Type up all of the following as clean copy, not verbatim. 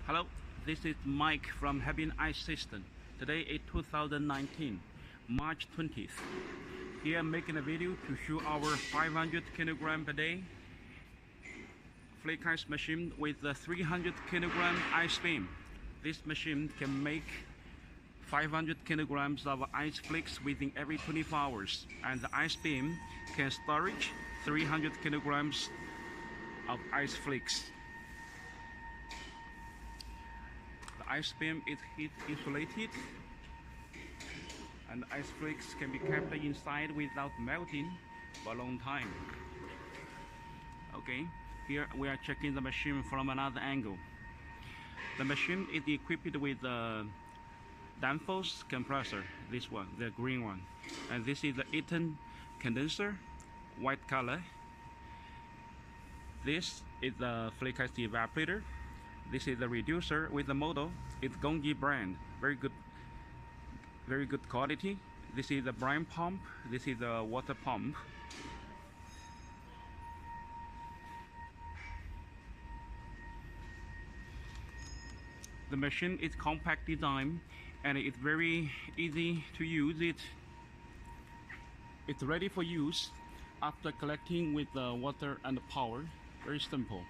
Hello, this is Mike from Heavy Ice System. Today is 2019, March 20th. Here I'm making a video to show our 500 kilogram per day flake ice machine with the 300 kilogram ice beam. This machine can make 500 kilograms of ice flakes within every 24 hours, and the ice beam can storage 300 kilograms of ice flakes. The ice beam is heat insulated, and the ice flakes can be kept inside without melting for a long time. Okay, here we are checking the machine from another angle. The machine is equipped with a Danfoss compressor, this one, the green one, and this is the Emerson condenser, white color. This is the flake ice evaporator. This is the reducer with the model. It's Gongji brand, very good quality. This is the brine pump. This is the water pump. The machine is compact design and it's very easy to use. It's ready for use after collecting with the water and power. Very simple.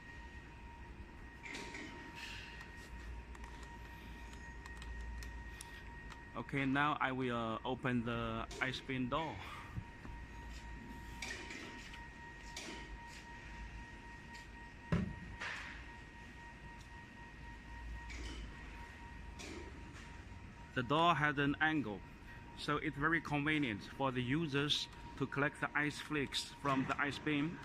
Okay, now I will open the ice beam door. The door has an angle, so it's very convenient for the users to collect the ice flakes from the ice beam.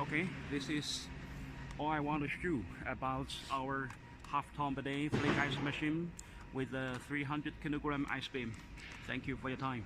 Okay, this is all I want to show about our half-ton per day flake ice machine with a 300 kilogram ice beam. Thank you for your time.